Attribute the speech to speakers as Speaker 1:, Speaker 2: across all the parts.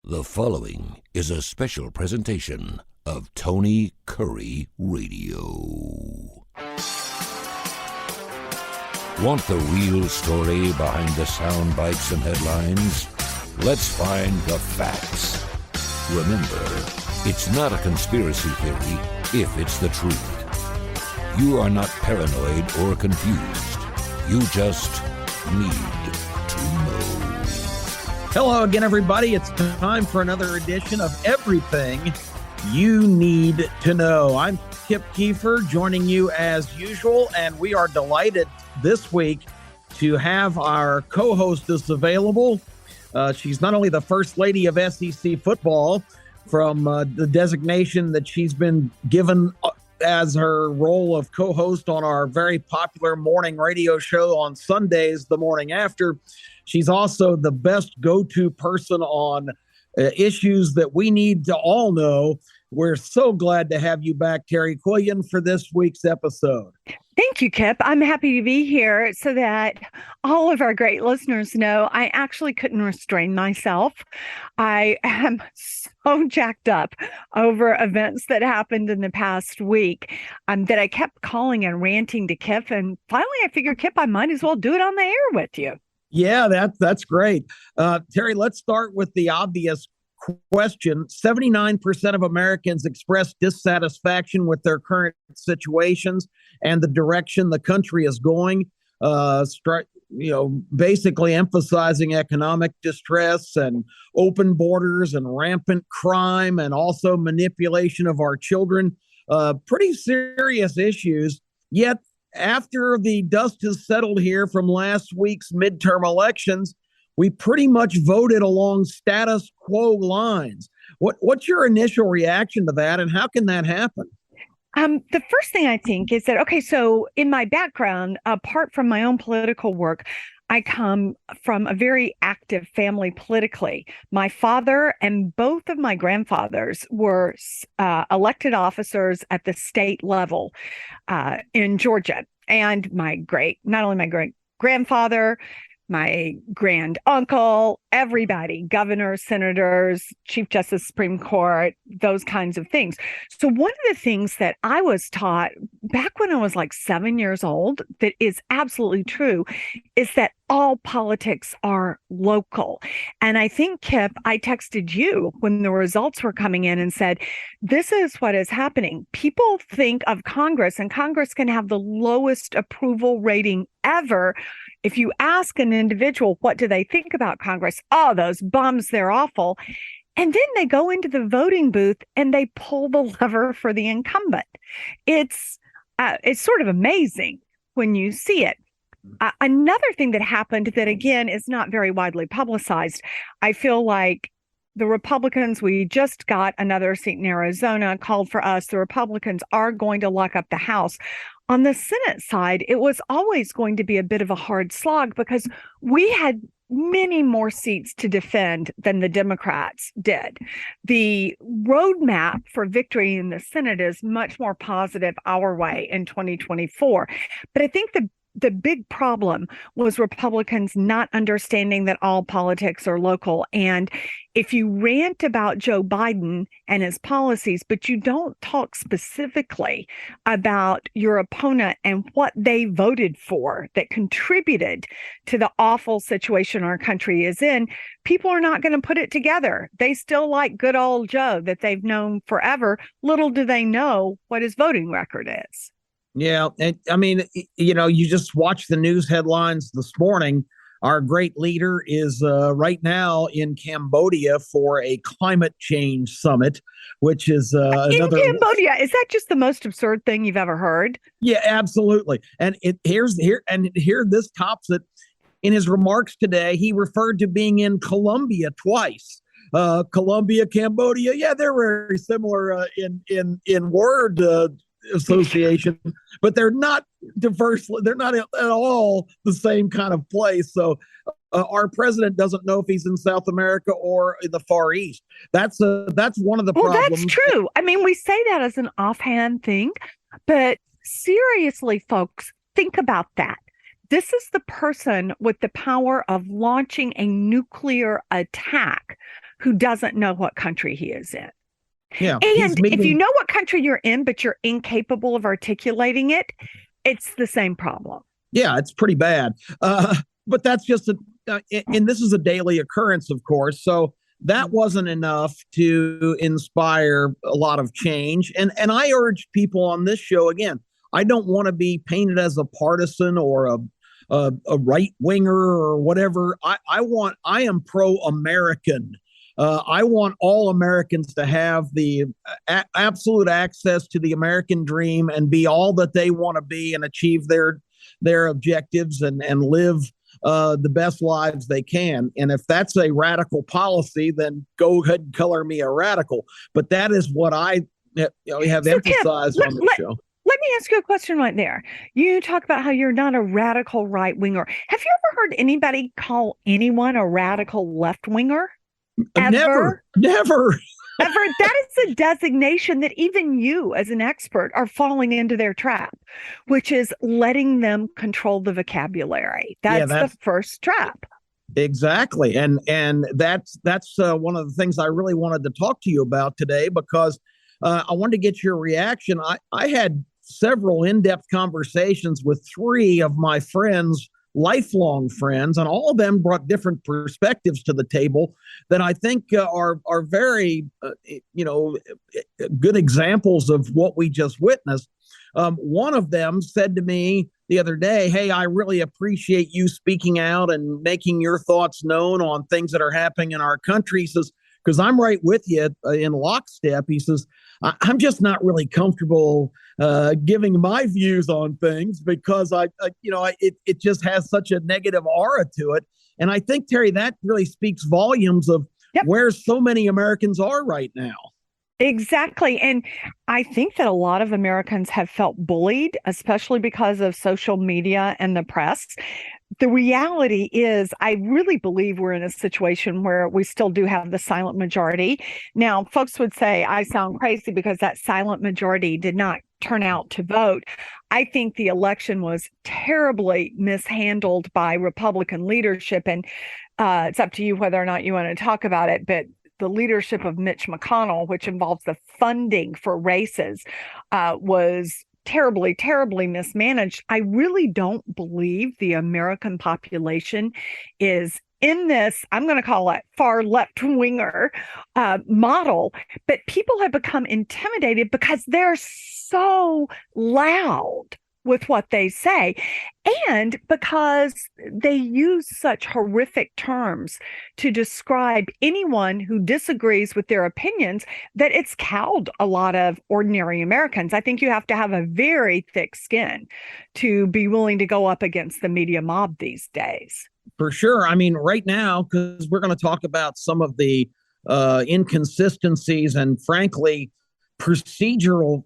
Speaker 1: The following is a special presentation of Tony Kurre Radio. Want the real story behind the sound bites and headlines? Let's find the facts. Remember, it's not a conspiracy theory if it's the truth. You are not paranoid or confused. You just need to know.
Speaker 2: Hello again, everybody. It's time for another edition of Everything You Need to Know. I'm Keefer, joining you as usual, and we are delighted this week to have our co-hostess available. She's not only the First Lady of SEC football from the designation that she's been given as her role of co-host on our very popular morning radio show on Sundays, the morning after. She's also the best go-to person on issues that we need to all know. We're so glad to have you back, Terry Quillian, for this week's episode.
Speaker 3: Thank you, Kip. I'm happy to be here so that all of our great listeners know I actually couldn't restrain myself. I am so jacked up over events that happened in the past week that I kept calling and ranting to Kip. And finally, I figured, Kip, I might as well do it on the air with you.
Speaker 2: Yeah, that's great. Terry, let's start with the obvious question. 79% of Americans express dissatisfaction with their current situations and the direction the country is going. Basically emphasizing economic distress and open borders and rampant crime and also manipulation of our children. Pretty serious issues. Yet, after the dust has settled here from last week's midterm elections, we pretty much voted along status quo lines. What's your initial reaction to that, and how can that happen?
Speaker 3: The first thing I think is that, so in my background, apart from my own political work, I come from a very active family politically. My father and both of my grandfathers were elected officers at the state level in Georgia. And not only my great grandfather, my grand uncle, everybody, governors, senators, Chief Justice, Supreme Court, those kinds of things. So one of the things that I was taught back when I was like 7 years old that is absolutely true is that all politics are local. And I think, Kip, I texted you when the results were coming in and said, this is what is happening. People think of Congress, and Congress can have the lowest approval rating ever. If you ask an individual, what do they think about Congress? Oh, those bums, they're awful. And then they go into the voting booth and they pull the lever for the incumbent. It's sort of amazing when you see it. Another thing that happened that, again, is not very widely publicized, I feel like the Republicans, we just got another seat in Arizona called for us. The Republicans are going to lock up the House. On the Senate side, it was always going to be a bit of a hard slog because we had many more seats to defend than the Democrats did. The roadmap for victory in the Senate is much more positive our way in 2024. But I think the big problem was Republicans not understanding that all politics are local. And if you rant about Joe Biden and his policies, but you don't talk specifically about your opponent and what they voted for that contributed to the awful situation our country is in, people are not going to put it together. They still like good old Joe that they've known forever. Little do they know what his voting record is.
Speaker 2: Yeah. And I mean, you just watch the news headlines this morning. Our great leader is right now in Cambodia for a climate change summit, which is another.
Speaker 3: In Cambodia, is that just the most absurd thing you've ever heard?
Speaker 2: Yeah, absolutely. And here this tops it. In his remarks today, he referred to being in Colombia twice. Colombia, Cambodia. Yeah, they're very similar in word association, but they're not diverse. They're not at all the same kind of place. So our president doesn't know if he's in South America or in the Far East. That's one of the problems.
Speaker 3: Well, that's true. I mean, we say that as an offhand thing, but seriously, folks, think about that. This is the person with the power of launching a nuclear attack who doesn't know what country he is in.
Speaker 2: Yeah.
Speaker 3: And if you know what country you're in, but you're incapable of articulating it, it's the same problem.
Speaker 2: Yeah, it's pretty bad. But that's just and this is a daily occurrence, of course. So that wasn't enough to inspire a lot of change. And I urge people on this show, again, I don't want to be painted as a partisan or a right winger or whatever. I am pro-American. I want all Americans to have the absolute access to the American dream and be all that they want to be and achieve their objectives and live the best lives they can. And if that's a radical policy, then go ahead and color me a radical. But that is what I have emphasized on the show.
Speaker 3: Let me ask you a question right there. You talk about how you're not a radical right winger. Have you ever heard anybody call anyone a radical left winger?
Speaker 2: Never.
Speaker 3: Ever. That is a designation that even you as an expert are falling into their trap, which is letting them control the vocabulary. That's the first trap.
Speaker 2: Exactly. And that's one of the things I really wanted to talk to you about today, because I wanted to get your reaction. I had several in-depth conversations with 3 of my friends, lifelong friends, and all of them brought different perspectives to the table that I think are very, good examples of what we just witnessed. One of them said to me the other day, "Hey, I really appreciate you speaking out and making your thoughts known on things that are happening in our country." He says, "Because I'm right with you in lockstep." He says, "I'm just not really comfortable giving my views on things because it just has such a negative aura to it." And I think, Terry, that really speaks volumes of where so many Americans are right now.
Speaker 3: Exactly. And I think that a lot of Americans have felt bullied, especially because of social media and the press. The reality is, I really believe we're in a situation where we still do have the silent majority. Now, folks would say I sound crazy because that silent majority did not turn out to vote. I think the election was terribly mishandled by Republican leadership. And it's up to you whether or not you want to talk about it. But the leadership of Mitch McConnell, which involves the funding for races, was terribly, terribly mismanaged. I really don't believe the American population is in this, I'm going to call it far left winger model, but people have become intimidated because they're so loud with what they say, and because they use such horrific terms to describe anyone who disagrees with their opinions that it's cowed a lot of ordinary Americans. I think you have to have a very thick skin to be willing to go up against the media mob these days.
Speaker 2: For sure. I mean, right now, because we're going to talk about some of the inconsistencies and, frankly, procedural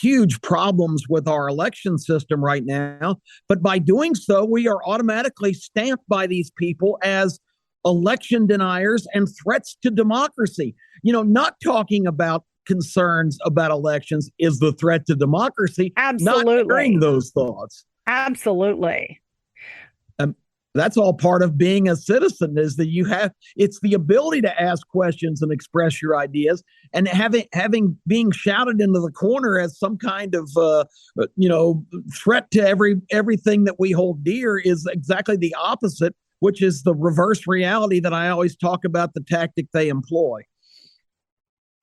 Speaker 2: huge problems with our election system right now. But by doing so, we are automatically stamped by these people as election deniers and threats to democracy. Not talking about concerns about elections is the threat to democracy.
Speaker 3: Absolutely.
Speaker 2: Not hearing those thoughts.
Speaker 3: Absolutely.
Speaker 2: That's all part of being a citizen, is that it's the ability to ask questions and express your ideas, and having being shouted into the corner as some kind of threat to everything that we hold dear is exactly the opposite, which is the reverse reality that I always talk about, the tactic they employ.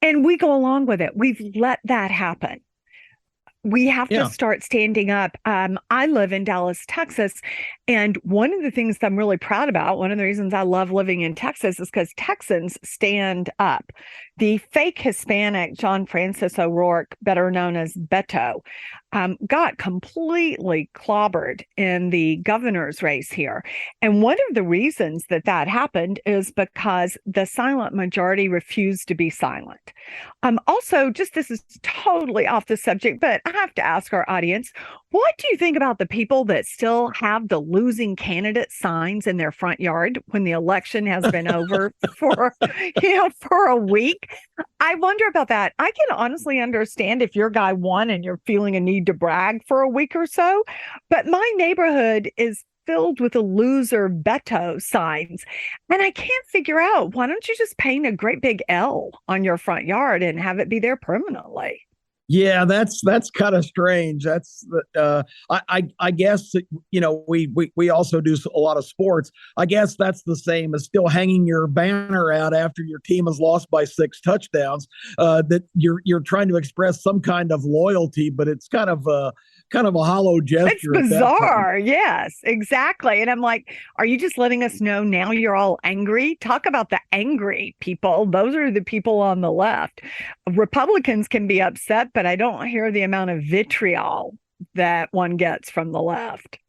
Speaker 3: And we go along with it. We've let that happen. We have to start standing up. I live in Dallas, Texas, and one of the things that I'm really proud about, one of the reasons I love living in Texas, is because Texans stand up. The fake Hispanic John Francis O'Rourke, better known as Beto, got completely clobbered in the governor's race here. And one of the reasons that happened is because the silent majority refused to be silent. Also, this is totally off the subject, but I have to ask our audience, what do you think about the people that still have the losing candidate signs in their front yard when the election has been over for a week? I wonder about that. I can honestly understand if your guy won and you're feeling a need to brag for a week or so, but my neighborhood is filled with the loser veto signs. And I can't figure out, why don't you just paint a great big L on your front yard and have it be there permanently?
Speaker 2: Yeah, that's kind of strange. I guess we also do a lot of sports. I guess that's the same as still hanging your banner out after your team has lost by 6 touchdowns. That you're trying to express some kind of loyalty, but it's kind of a hollow gesture.
Speaker 3: It's bizarre. Yes, exactly. And I'm like, are you just letting us know now you're all angry? Talk about the angry people. Those are the people on the left. Republicans can be upset, but I don't hear the amount of vitriol that one gets from the left.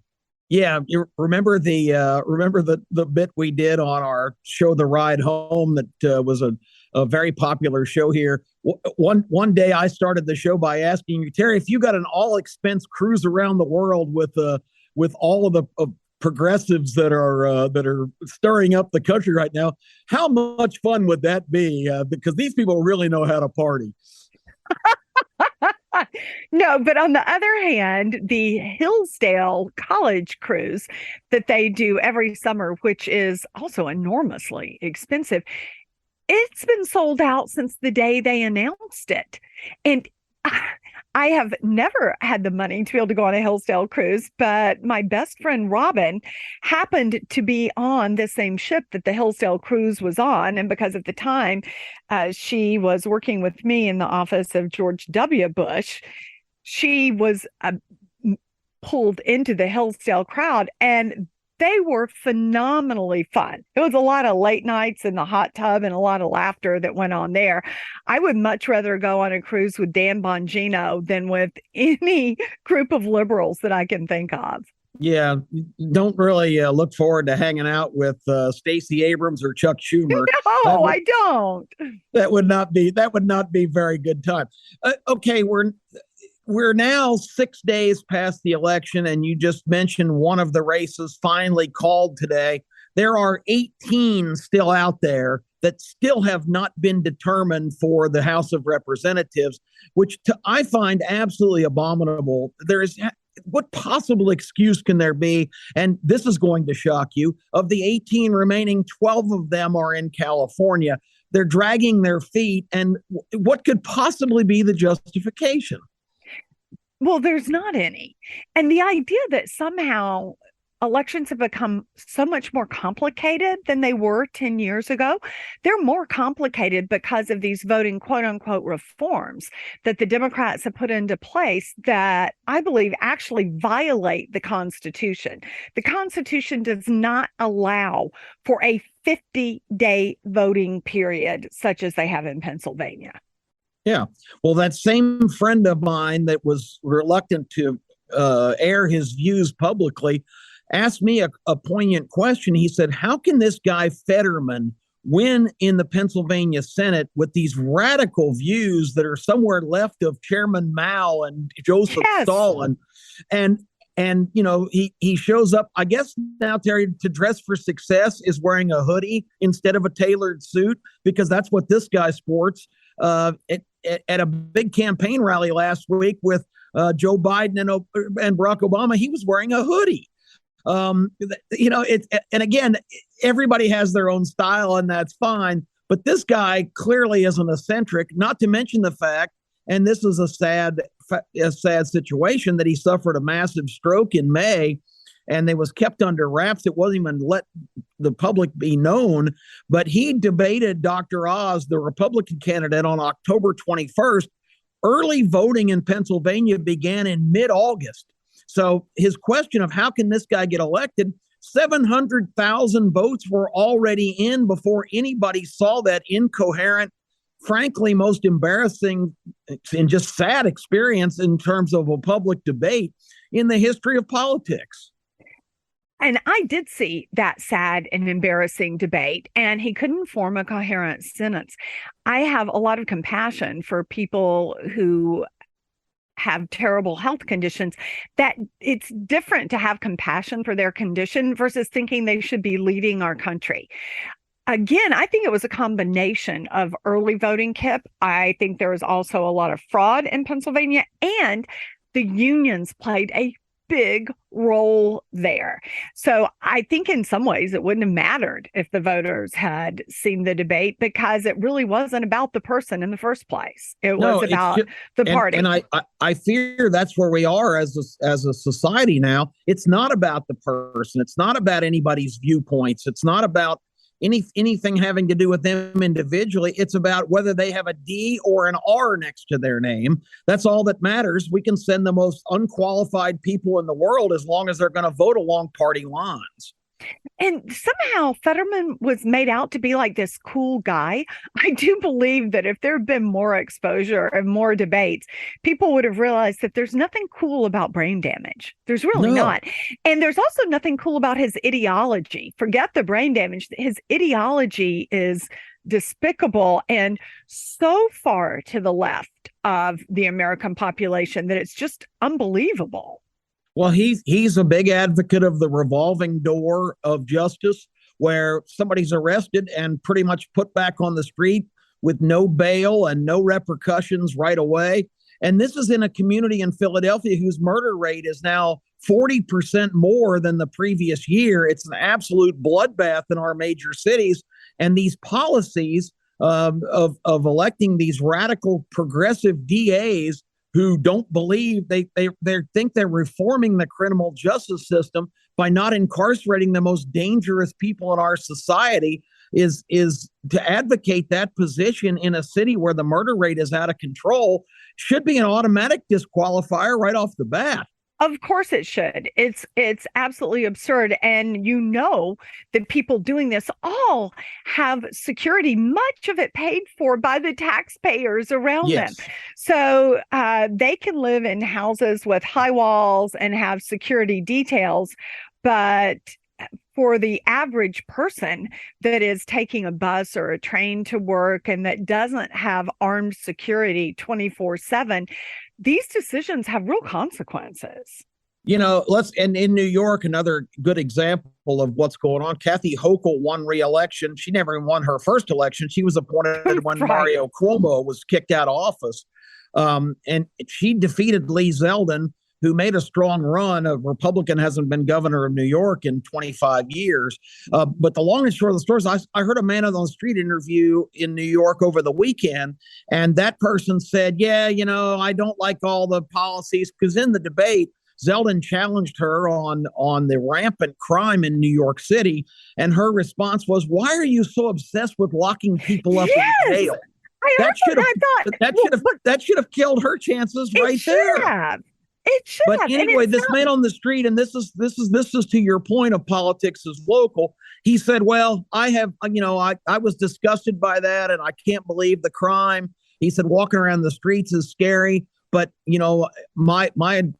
Speaker 2: Yeah, you remember the bit we did on our show, The Ride Home, that was a very popular show here. One day I started the show by asking you, Terry, if you got an all expense cruise around the world with all of the progressives that are stirring up the country right now, how much fun would that be? Because these people really know how to party.
Speaker 3: No, but on the other hand, the Hillsdale College cruise that they do every summer, which is also enormously expensive, it's been sold out since the day they announced it. And I have never had the money to be able to go on a Hillsdale cruise, but my best friend Robin happened to be on the same ship that the Hillsdale cruise was on. And because at the time she was working with me in the office of George W. Bush, she was pulled into the Hillsdale crowd, and they were phenomenally fun. It was a lot of late nights in the hot tub and a lot of laughter that went on there. I would much rather go on a cruise with Dan Bongino than with any group of liberals that I can think of.
Speaker 2: Yeah, don't really look forward to hanging out with Stacey Abrams or Chuck Schumer.
Speaker 3: No, I don't.
Speaker 2: That would not be very good time. Okay, we're now 6 days past the election, and you just mentioned one of the races finally called today. There are 18 still out there that still have not been determined for the House of Representatives, which I find absolutely abominable. What possible excuse can there be? And this is going to shock you. Of the 18 remaining, 12 of them are in California. They're dragging their feet. And what could possibly be the justification?
Speaker 3: Well, there's not any. And the idea that somehow elections have become so much more complicated than they were 10 years ago. They're more complicated because of these voting quote unquote reforms that the Democrats have put into place that I believe actually violate the Constitution. The Constitution does not allow for a 50-day voting period such as they have in Pennsylvania.
Speaker 2: Yeah. Well, that same friend of mine that was reluctant to air his views publicly asked me a poignant question. He said, how can this guy Fetterman win in the Pennsylvania Senate with these radical views that are somewhere left of Chairman Mao and Joseph Stalin? And he shows up, I guess now, Terry, to dress for success is wearing a hoodie instead of a tailored suit, because that's what this guy sports. At a big campaign rally last week with Joe Biden and Barack Obama, he was wearing a hoodie. And again, everybody has their own style, and that's fine. But this guy clearly is an eccentric, not to mention the fact, and this is a sad situation, that he suffered a massive stroke in May, and they was kept under wraps. It wasn't even let the public be known, but he debated Dr. Oz, the Republican candidate, on October 21st. Early voting in Pennsylvania began in mid-August. So his question of how can this guy get elected, 700,000 votes were already in before anybody saw that incoherent, frankly, most embarrassing and just sad experience in terms of a public debate in the history of politics.
Speaker 3: And I did see that sad and embarrassing debate, and he couldn't form a coherent sentence. I have a lot of compassion for people who have terrible health conditions, that it's different to have compassion for their condition versus thinking they should be leading our country. Again, I think it was a combination of early voting, Kip. I think there was also a lot of fraud in Pennsylvania, and the unions played a big role there. So I think in some ways it wouldn't have mattered if the voters had seen the debate, because it really wasn't about the person in the first place. It was about the party.
Speaker 2: And I fear that's where we are as a society now. It's not about the person. It's not about anybody's viewpoints. It's not about anything having to do with them individually. It's about whether they have a D or an R next to their name. That's all that matters. We can send the most unqualified people in the world as long as they're going to vote along party lines.
Speaker 3: And somehow Fetterman was made out to be like this cool guy. I do believe that if there had been more exposure and more debates, people would have realized that there's nothing cool about brain damage. There's really not. And there's also nothing cool about his ideology. Forget the brain damage. His ideology is despicable and so far to the left of the American population that it's just unbelievable.
Speaker 2: Well, he's a big advocate of the revolving door of justice, where somebody's arrested and pretty much put back on the street with no bail and no repercussions right away. And this is in a community in Philadelphia whose murder rate is now 40% more than the previous year. It's an absolute bloodbath in our major cities. And these policies of electing these radical progressive DAs who don't believe they think they're reforming the criminal justice system by not incarcerating the most dangerous people in our society is to advocate that position in a city where the murder rate is out of control should be an automatic disqualifier right off the bat.
Speaker 3: Of course it should. It's absolutely absurd. And you know that people doing this all have security, much of it paid for by the taxpayers around them. So they can live in houses with high walls and have security details. But for the average person that is taking a bus or a train to work and that doesn't have armed security 24/7, these decisions have real consequences.
Speaker 2: You know, and in New York, another good example of what's going on. Kathy Hochul won re-election. She never even won her first election. She was appointed when Mario Cuomo was kicked out of office. And she defeated Lee Zeldin, who made a strong run. A Republican hasn't been governor of New York in 25 years. But the long and short of the story is I heard a man on the street interview in New York over the weekend, and that person said, yeah, you know, I don't like all the policies, because in the debate, Zeldin challenged her on the rampant crime in New York City, and her response was, why are you so obsessed with locking people up in jail? That should have killed her chances right there.
Speaker 3: It should.
Speaker 2: But anyway, this man on the street, and this is to your point of politics is local. He said, well, I was disgusted by that, and I can't believe the crime. He said, walking around the streets is scary. But, you know, my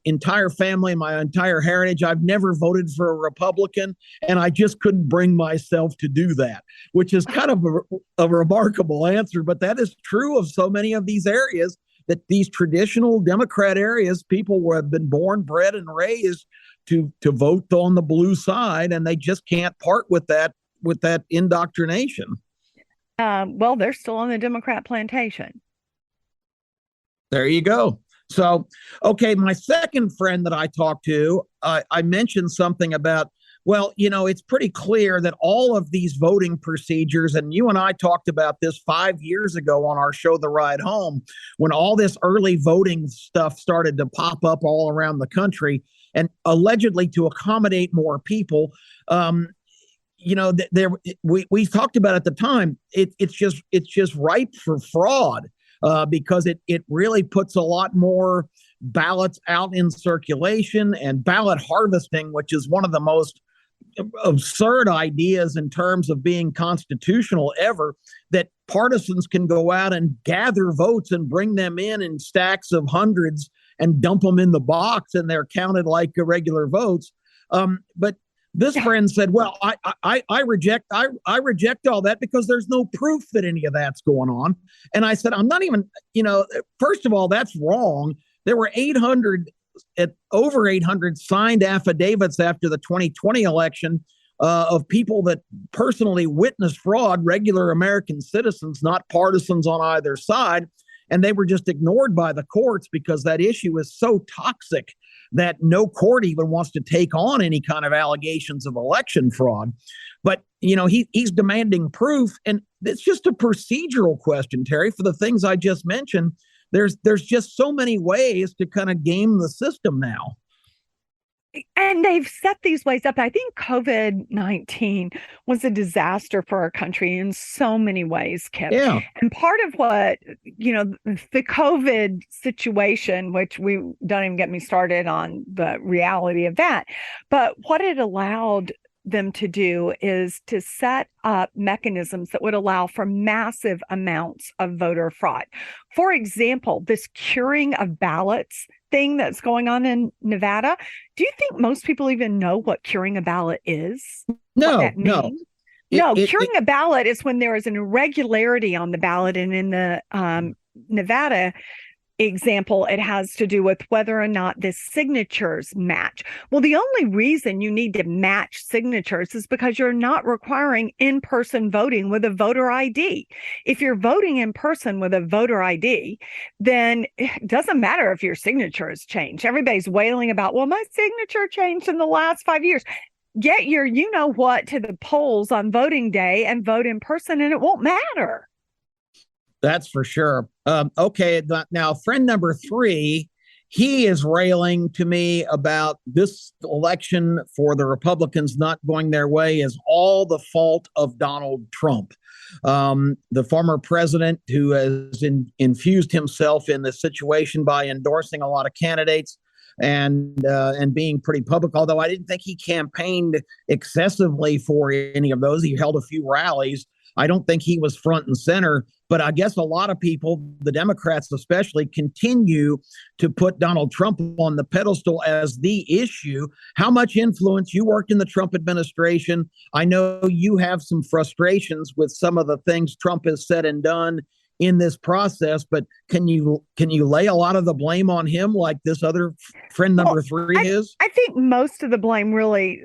Speaker 2: entire family, my entire heritage, I've never voted for a Republican, and I just couldn't bring myself to do that, which is kind of a remarkable answer. But that is true of so many of these areas, that these traditional Democrat areas, people have been born, bred, and raised to vote on the blue side, and they just can't part with that indoctrination.
Speaker 3: Well, they're still on the Democrat plantation.
Speaker 2: There you go. So, okay, my second friend that I talked to, I mentioned something about, well, you know, it's pretty clear that all of these voting procedures, and you and I talked about this 5 years ago on our show, The Ride Home, when all this early voting stuff started to pop up all around the country, and allegedly to accommodate more people. You know, we talked about at the time, it's just ripe for fraud. Because it really puts a lot more ballots out in circulation, and ballot harvesting, which is one of the most absurd ideas in terms of being constitutional ever, that partisans can go out and gather votes and bring them in stacks of hundreds and dump them in the box, and they're counted like irregular votes. But this friend said, well, I reject all that because there's no proof that any of that's going on. And I said, I'm not even, you know, first of all, that's wrong. There were over 800 signed affidavits after the 2020 election of people that personally witnessed fraud, regular American citizens, not partisans on either side. and they were just ignored by the courts because that issue is so toxic that no court even wants to take on any kind of allegations of election fraud. But, he's demanding proof. And it's just a procedural question, Terry, for the things I just mentioned. There's just so many ways to kind of game the system now.
Speaker 3: And they've set these ways up. I think COVID-19 was a disaster for our country in so many ways, Kip.
Speaker 2: Yeah.
Speaker 3: And part of what, the COVID situation, which we don't even get me started on the reality of that, but what it allowed them to do is to set up mechanisms that would allow for massive amounts of voter fraud. For example, this curing of ballots thing that's going on in Nevada. Do you think most people even know what curing a ballot is?
Speaker 2: No.
Speaker 3: Curing a ballot is when there is an irregularity on the ballot. And in the Nevada example, it has to do with whether or not the signatures match. Well, the only reason you need to match signatures is because you're not requiring in-person voting with a voter ID. If you're voting in person with a voter ID, then it doesn't matter if your signature has changed. Everybody's wailing about, well, my signature changed in the last 5 years. Get your you-know-what to the polls on voting day and vote in person, and it won't matter.
Speaker 2: That's for sure. Okay, now friend number 3, he is railing to me about this election for the Republicans not going their way is all the fault of Donald Trump, the former president who has infused himself in the situation by endorsing a lot of candidates and being pretty public. Although I didn't think he campaigned excessively for any of those. He held a few rallies. I don't think he was front and center, but I guess a lot of people, the Democrats especially, continue to put Donald Trump on the pedestal as the issue. How much influence? You worked in the Trump administration. I know you have some frustrations with some of the things Trump has said and done in this process, but can you lay a lot of the blame on him like this other friend number 3 is?
Speaker 3: I think most of the blame really,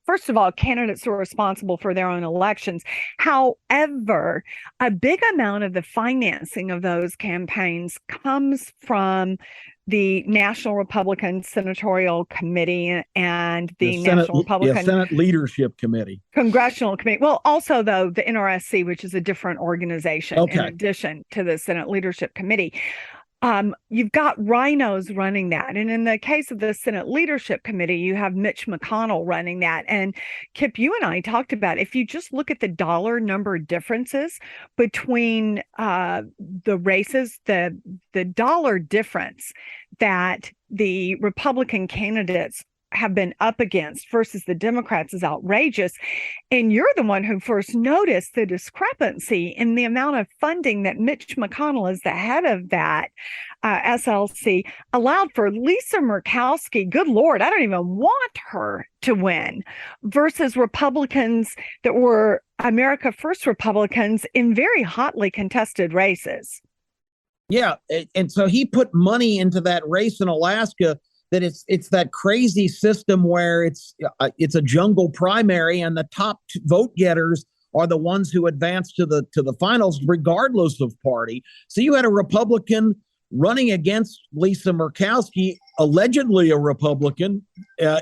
Speaker 3: first of all, candidates are responsible for their own elections. However, a big amount of the financing of those campaigns comes from the National Republican Senatorial Committee and the National Republican
Speaker 2: Senate Leadership Committee.
Speaker 3: Congressional Committee. Well, also, though, the NRSC, which is a different organization in addition to the Senate Leadership Committee. You've got rhinos running that. And in the case of the Senate Leadership Committee, you have Mitch McConnell running that. And Kip, you and I talked about, if you just look at the dollar number differences between the races, the dollar difference that the Republican candidates have been up against versus the Democrats is outrageous. And you're the one who first noticed the discrepancy in the amount of funding that Mitch McConnell, as the head of that SLC, allowed for Lisa Murkowski. Good Lord, I don't even want her to win, versus Republicans that were America First Republicans in very hotly contested races.
Speaker 2: Yeah. And so he put money into that race in Alaska. That it's that crazy system where it's a jungle primary, and the top vote getters are the ones who advance to the finals, regardless of party. So you had a Republican running against Lisa Murkowski, allegedly a Republican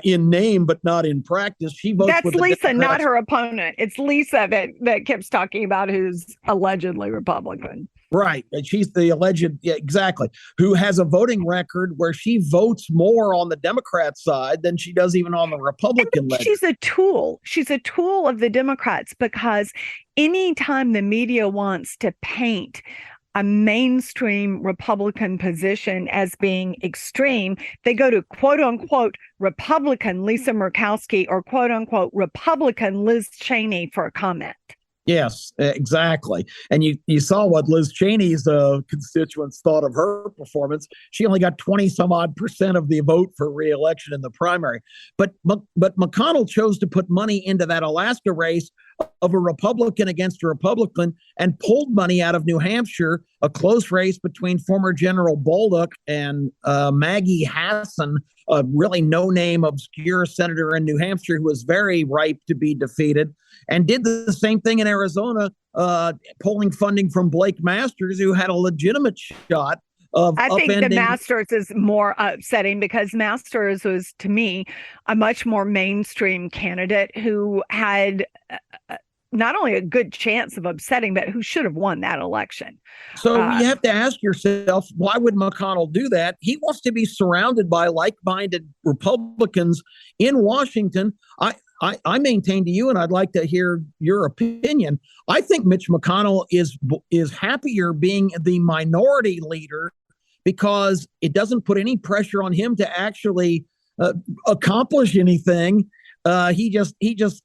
Speaker 2: in name but not in practice. She votes.
Speaker 3: That's Lisa, not her opponent. It's Lisa that Kip's talking about, who's allegedly Republican.
Speaker 2: Right. And she's the alleged, exactly, who has a voting record where she votes more on the Democrat side than she does even on the Republican leg.
Speaker 3: She's a tool. She's a tool of the Democrats, because anytime the media wants to paint a mainstream Republican position as being extreme, they go to quote unquote Republican Lisa Murkowski or quote unquote Republican Liz Cheney for a comment.
Speaker 2: Yes, exactly. And you saw what Liz Cheney's constituents thought of her performance. She only got 20 some odd % of the vote for re-election in the primary. But McConnell chose to put money into that Alaska race of a Republican against a Republican and pulled money out of New Hampshire, a close race between former General Bolduc and Maggie Hassan, a really no-name, obscure senator in New Hampshire who was very ripe to be defeated, and did the same thing in Arizona, pulling funding from Blake Masters, who had a legitimate shot of
Speaker 3: I think
Speaker 2: upending.
Speaker 3: the Masters is more upsetting because Masters was, to me, a much more mainstream candidate who had not only a good chance of upsetting, but who should have won that election.
Speaker 2: So you have to ask yourself, why would McConnell do that? He wants to be surrounded by like-minded Republicans in Washington. I maintain to you, and I'd like to hear your opinion, I think Mitch McConnell is happier being the minority leader because it doesn't put any pressure on him to actually accomplish anything. He just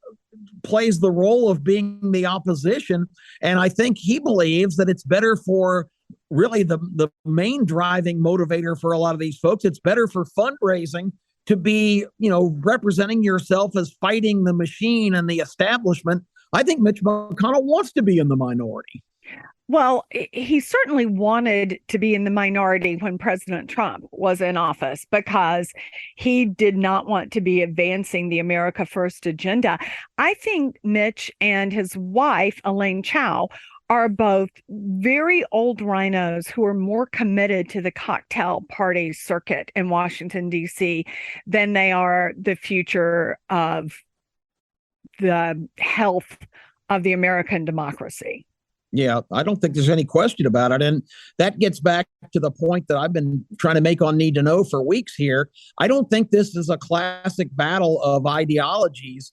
Speaker 2: plays the role of being the opposition. And I think he believes that it's better for really the main driving motivator for a lot of these folks. It's better for fundraising to be, representing yourself as fighting the machine and the establishment. I think Mitch McConnell wants to be in the minority.
Speaker 3: Well, he certainly wanted to be in the minority when President Trump was in office because he did not want to be advancing the America First agenda. I think Mitch and his wife, Elaine Chao, are both very old rhinos who are more committed to the cocktail party circuit in Washington, D.C. than they are the future of the health of the American democracy.
Speaker 2: Yeah, I don't think there's any question about it. And that gets back to the point that I've been trying to make on Need to Know for weeks here. I don't think this is a classic battle of ideologies.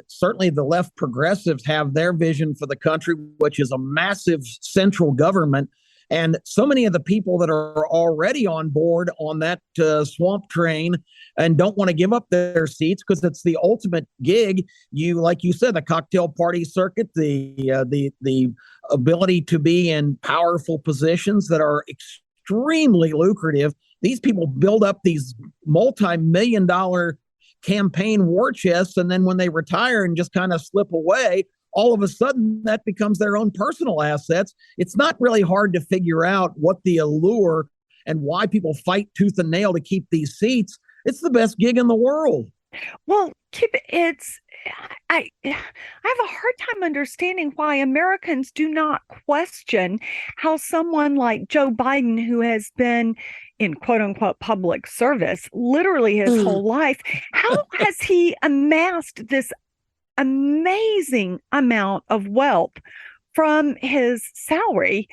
Speaker 2: Certainly the left progressives have their vision for the country, which is a massive central government. And so many of the people that are already on board on that swamp train and don't want to give up their seats because it's the ultimate gig. Like you said, the cocktail party circuit, the ability to be in powerful positions that are extremely lucrative. These people build up these multi-million-dollar campaign war chests, and then when they retire and just kind of slip away, all of a sudden that becomes their own personal assets. It's not really hard to figure out what the allure and why people fight tooth and nail to keep these seats. It's the best gig in the world.
Speaker 3: Well, Kip, I have a hard time understanding why Americans do not question how someone like Joe Biden, who has been in quote unquote public service literally his whole life, how has he amassed this amazing amount of wealth from his salary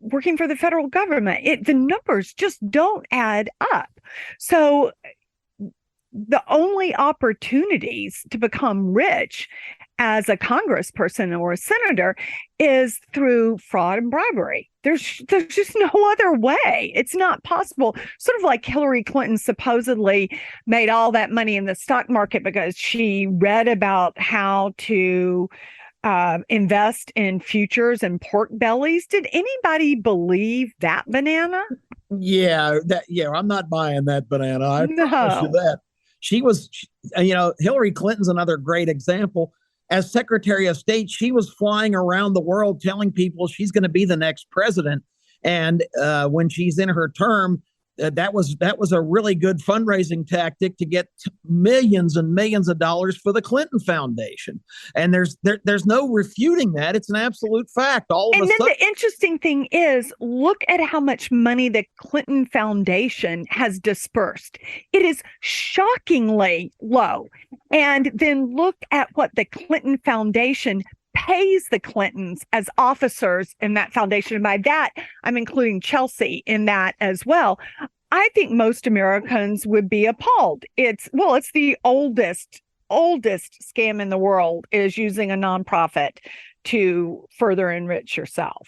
Speaker 3: working for the federal government? The numbers just don't add up. So the only opportunities to become rich as a congressperson or a senator is through fraud and bribery. There's just no other way. It's not possible. Sort of like Hillary Clinton supposedly made all that money in the stock market because she read about how to invest in futures and pork bellies. Did anybody believe that banana?
Speaker 2: Yeah, I'm not buying that banana. I promise you that. Hillary Clinton's another great example. As Secretary of State, she was flying around the world telling people she's going to be the next president. And when she's in her term, that was a really good fundraising tactic to get millions and millions of dollars for the Clinton Foundation. And there's no refuting that. It's an absolute fact.
Speaker 3: The interesting thing is, look at how much money the Clinton Foundation has dispersed. It is shockingly low. And then look at what the Clinton Foundation pays the Clintons as officers in that foundation. And by that, I'm including Chelsea in that as well. I think most Americans would be appalled. It's the oldest scam in the world, is using a nonprofit to further enrich yourself.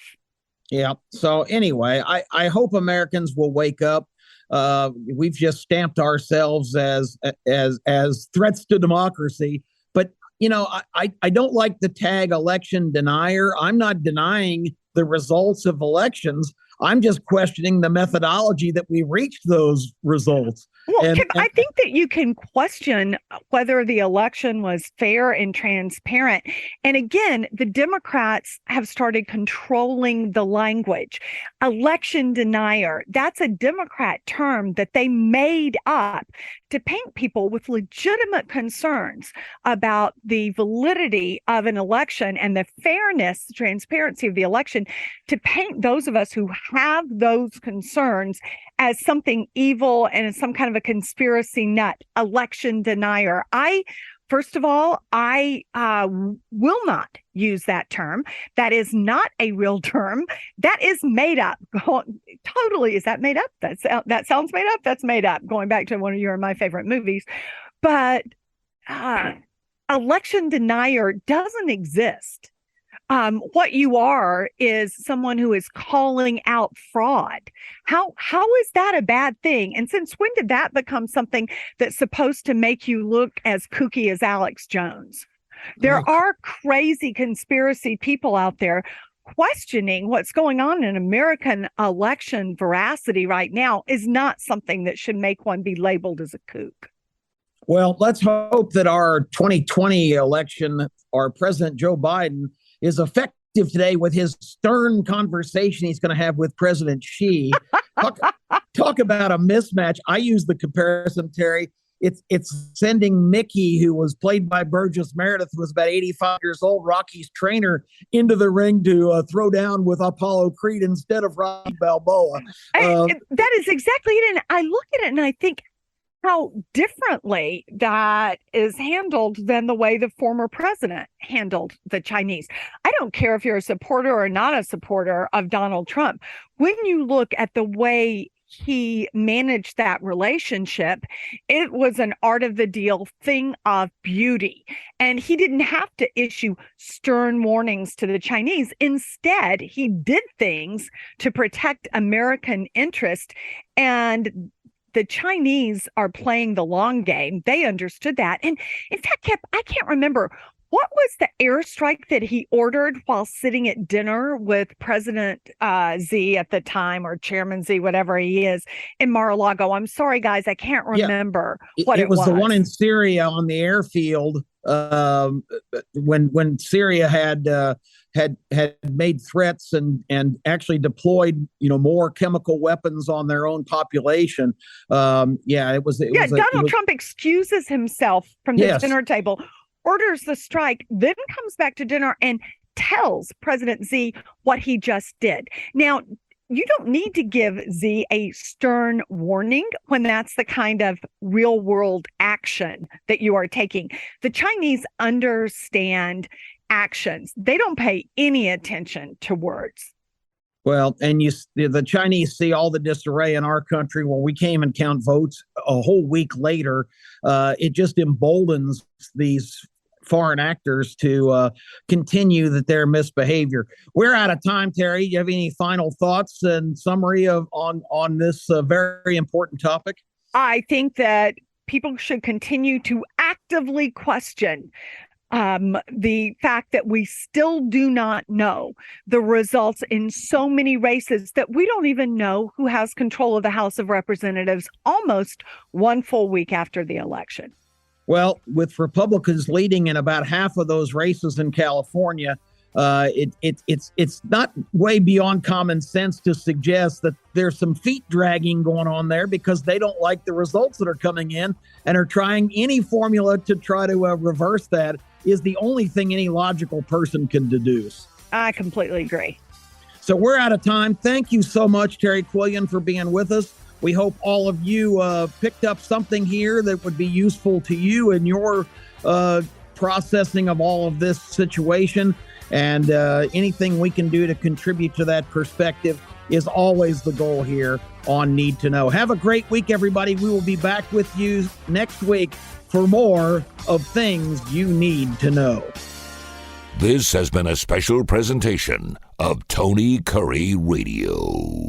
Speaker 2: Yeah. So anyway, I hope Americans will wake up. We've just stamped ourselves as threats to democracy. But I don't like the tag election denier. I'm not denying the results of elections. I'm just questioning the methodology that we reached those results.
Speaker 3: Well, Kip, I think that you can question whether the election was fair and transparent. And again, the Democrats have started controlling the language. Election denier, that's a Democrat term that they made up to paint people with legitimate concerns about the validity of an election and the fairness, transparency of the election, to paint those of us who have those concerns as something evil and as some kind of a conspiracy nut, election denier. First of all, I will not use that term. That is not a real term. That is made up. Totally. Is that made up? That sounds made up. That's made up. Going back to one of my favorite movies. But election denier doesn't exist. What you are is someone who is calling out fraud. How is that a bad thing? And since when did that become something that's supposed to make you look as kooky as Alex Jones? There are crazy conspiracy people out there questioning what's going on in American election veracity right now is not something that should make one be labeled as a kook.
Speaker 2: Well, let's hope that our 2020 election, our President Joe Biden, is effective today with his stern conversation he's going to have with President Xi. Talk about a mismatch. I use the comparison, Terry. It's sending Mickey, who was played by Burgess Meredith, who was about 85 years old, Rocky's trainer, into the ring to throw down with Apollo Creed instead of Rocky Balboa.
Speaker 3: That is exactly it. And I look at it and I think, how differently that is handled than the way the former president handled the Chinese. I don't care if you're a supporter or not a supporter of Donald Trump. When you look at the way he managed that relationship, it was an art of the deal thing of beauty. And he didn't have to issue stern warnings to the Chinese. Instead, he did things to protect American interest. And the Chinese are playing the long game. They understood that. And in fact, Kip, I can't remember, what was the airstrike that he ordered while sitting at dinner with President Xi at the time, or Chairman Xi, whatever he is, in Mar-a-Lago? I'm sorry, guys, I can't remember what it was.
Speaker 2: It was the one in Syria on the airfield when Syria had made threats and actually deployed more chemical weapons on their own population. Donald
Speaker 3: Trump excuses himself from the dinner table, orders the strike, then comes back to dinner and tells President Xi what he just did. Now, you don't need to give Xi a stern warning when that's the kind of real world action that you are taking. The Chinese understand actions. They don't pay any attention to words.
Speaker 2: Well, and the Chinese see all the disarray in our country. When we came and count votes a whole week later, it just emboldens these foreign actors to continue their misbehavior. We're out of time, Terry. Do you have any final thoughts and summary on this very important topic?
Speaker 3: I think that people should continue to actively question the fact that we still do not know the results in so many races, that we don't even know who has control of the House of Representatives almost one full week after the election.
Speaker 2: Well, with Republicans leading in about half of those races in California, it's not way beyond common sense to suggest that there's some feet dragging going on there, because they don't like the results that are coming in and are trying any formula to try to reverse that. Is the only thing any logical person can deduce.
Speaker 3: I completely agree.
Speaker 2: So we're out of time. Thank you so much, Terry Quillian, for being with us. We hope all of you picked up something here that would be useful to you in your processing of all of this situation. And anything we can do to contribute to that perspective is always the goal here on Need to Know. Have a great week, everybody. We will be back with you next week for more of Things You Need to Know.
Speaker 1: This has been a special presentation of Tony Curry Radio.